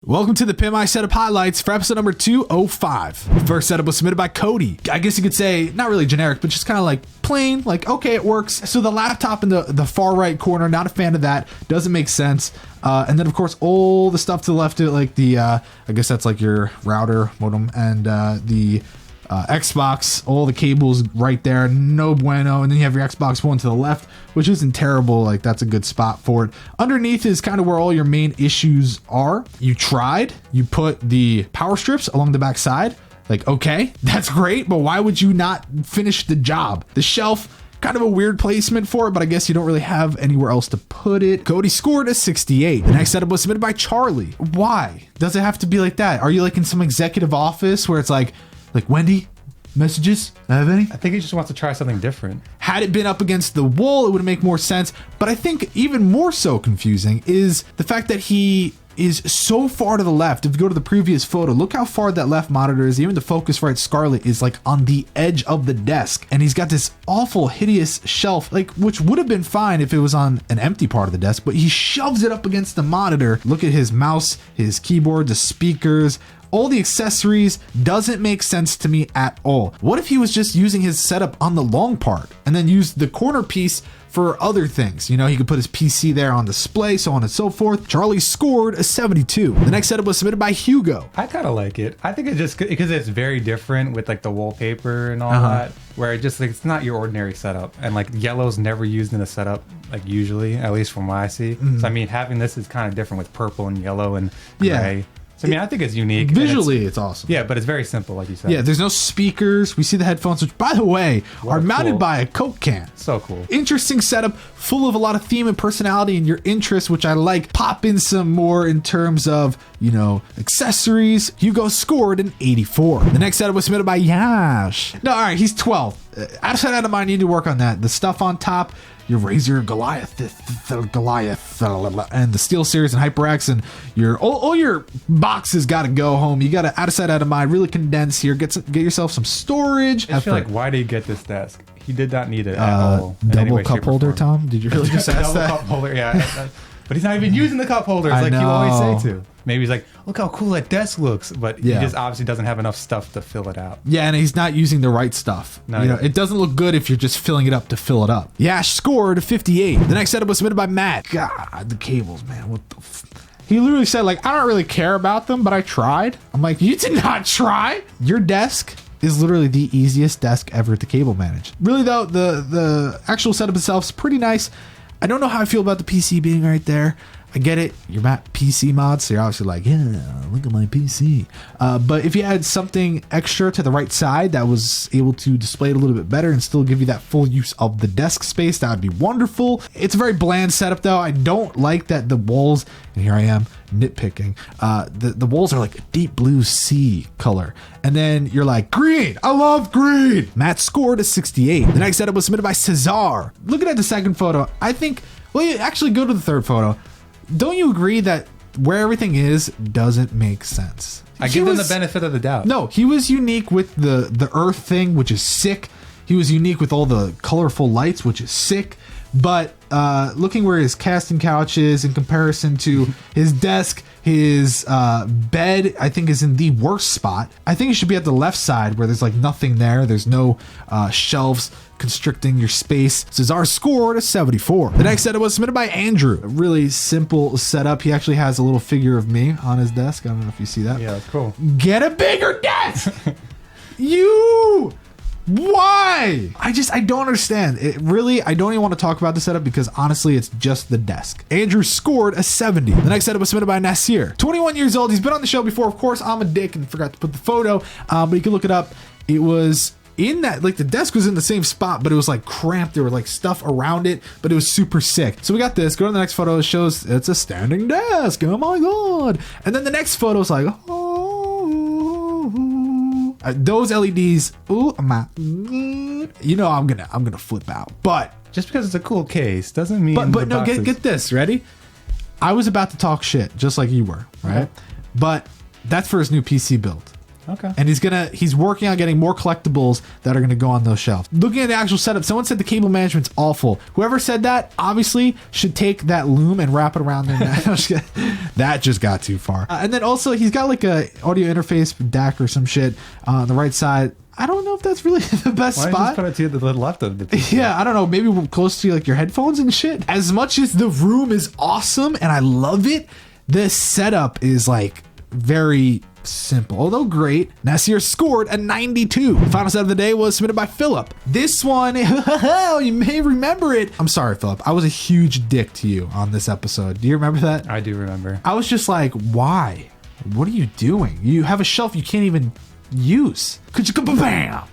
Welcome to the Pimp My Setup highlights for episode number 205. The first setup was submitted by Cody. I guess you could say not really generic, but just kind of like plain, like, okay, it works. So the laptop in the far right corner, not a fan of that. Doesn't make sense. And then of course all the stuff to the left of it, like the I guess that's like your router modem and the Xbox, all the cables right there, no bueno. And then you have your Xbox One to the left, which isn't terrible. Like, that's a good spot for it. Underneath is kind of where all your main issues are. You put the power strips along the back side. Like, okay, that's great, but why would you not finish the job? The shelf, kind of a weird placement for it, but I guess you don't really have anywhere else to put it. Cody scored a 68. The next setup was submitted by Charlie. Why does it have to be like that? Are you like in some executive office where it's like Wendy, messages? I have any? I think he just wants to try something different. Had it been up against the wall, it would make more sense. But I think even more so confusing is the fact that he is so far to the left. If you go to the previous photo, look how far that left monitor is. Even the Focusrite Scarlett is like on the edge of the desk. And he's got this awful, hideous shelf, like, which would have been fine if it was on an empty part of the desk, but he shoves it up against the monitor. Look at his mouse, his keyboard, the speakers, all the accessories. Doesn't make sense to me at all. What if he was just using his setup on the long part and then used the corner piece for other things? You know, he could put his PC there on display, so on and so forth. Charlie scored a 72. The next setup was submitted by Hugo. I kind of like it. I think it's just because it's very different with like the wallpaper and all that, where it just like, it's not your ordinary setup, and like yellow's never used in a setup, like usually, at least from what I see. So I mean, having this is kind of different with purple and yellow and gray. So, I mean, I think it's unique. Visually, it's awesome. Yeah, but it's very simple, like you said. Yeah, there's no speakers. We see the headphones, which, by the way, are mounted by a Coke can. So cool. Interesting setup, full of a lot of theme and personality and your interests, which I like. Pop in some more in terms of, you know, accessories. Hugo scored an 84. The next setup was submitted by Yash. No, all right, he's 12. Outside out of mind, you need to work on that. The stuff on top, your Razor Goliath, and the Steel Series and HyperX, and your all your boxes got to go home. You got to out of sight, out of mind. Really condense here. Get yourself some storage. I feel like, why did he get this desk? He did not need it at all. Double cup holder, Tom? Did you really just ask that? Double cup holder, yeah. But he's not even using the cup holders like you always say to. Maybe he's like, look how cool that desk looks, but he just obviously doesn't have enough stuff to fill it out. Yeah, and he's not using the right stuff. No, you know, it doesn't look good if you're just filling it up to fill it up. Yash scored 58. The next setup was submitted by Matt. God, the cables, man. What the He literally said, like, I don't really care about them, but I tried. I'm like, you did not try. Your desk is literally the easiest desk ever to cable manage. Really though, the actual setup itself is pretty nice. I don't know how I feel about the PC being right there. I get it. You're Matt PC mods, so you're obviously like, yeah, look at my PC. But if you had something extra to the right side that was able to display it a little bit better and still give you that full use of the desk space, that would be wonderful. It's a very bland setup though. I don't like that the walls, and here I am nitpicking, the walls are like a deep blue sea color. And then you're like, green, I love green. Matt scored a 68. The next setup was submitted by Cesar. Looking at the second photo, I think, well, you actually go to the third photo. Don't you agree that where everything is doesn't make sense? I give him the benefit of the doubt. No, he was unique with the earth thing, which is sick. He was unique with all the colorful lights, which is sick. But looking where his casting couch is in comparison to his desk, his bed, I think is in the worst spot. I think it should be at the left side where there's like nothing there. There's no shelves constricting your space. Cesar scored a 74. The next setup was submitted by Andrew. A really simple setup. He actually has a little figure of me on his desk. I don't know if you see that. Yeah, that's cool. Get a bigger desk! You! Why? I don't understand. I don't even want to talk about the setup because honestly, it's just the desk. Andrew scored a 70. The next setup was submitted by Nasier. 21 years old. He's been on the show before. Of course, I'm a dick and forgot to put the photo, but you can look it up. It was in that, like, the desk was in the same spot, but it was like cramped. There were like stuff around it, but it was super sick. So we got this. Go to the next photo. It shows it's a standing desk. Oh my God. And then the next photo is like, those LEDs, ooh, you know, I'm gonna flip out. But just because it's a cool case doesn't mean. But no, get this. Ready? I was about to talk shit, just like you were, right? But that's for his new PC build. Okay. And he's working on getting more collectibles that are gonna go on those shelves. Looking at the actual setup, someone said the cable management's awful. Whoever said that obviously should take that loom and wrap it around their neck. That just got too far. And then also he's got like a audio interface DAC or some shit on the right side. I don't know if that's really the best Why spot. Why don't you just put it to the left of the TV? Yeah, I don't know. Maybe close to like your headphones and shit. As much as the room is awesome and I love it, the setup is like very simple, although great. Nasier scored a 92. The final set of the day was submitted by Philip. This one, you may remember it. I'm sorry, Philip. I was a huge dick to you on this episode. Do you remember that? I do remember. I was just like, why? What are you doing? You have a shelf you can't even use. Could you go bam?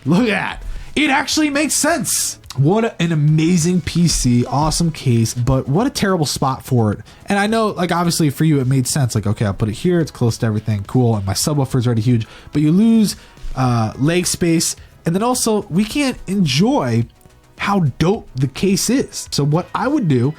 Look at that. It actually makes sense. What an amazing PC, awesome case, but what a terrible spot for it. And I know, like, obviously for you, it made sense. Like, okay, I'll put it here. It's close to everything. Cool. And my subwoofer is already huge, but you lose leg space. And then also we can't enjoy how dope the case is. So what I would do,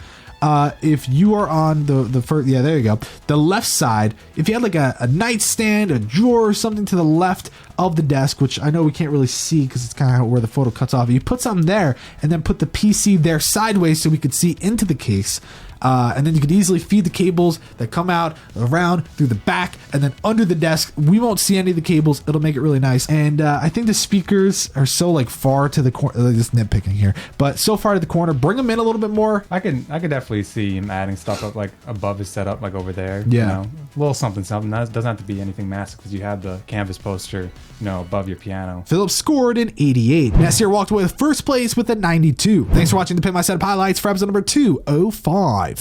if you are on the first, yeah, there you go, the left side, if you had like a nightstand, a drawer or something to the left of the desk, which I know we can't really see because it's kind of where the photo cuts off, you put something there and then put the PC there sideways so we could see into the case. And then you could easily feed the cables that come out around through the back and then under the desk. We won't see any of the cables. It'll make it really nice. And I think the speakers are so like far to the corner, just nitpicking here, but so far to the corner, bring them in a little bit more. I could definitely see him adding stuff up like above his setup, like over there. Yeah. You know, a little something. That doesn't have to be anything massive because you have the canvas poster, you know, above your piano. Philip scored an 88. Nasier walked away with first place with a 92. Thanks for watching the Pimp My Setup highlights for episode number 205.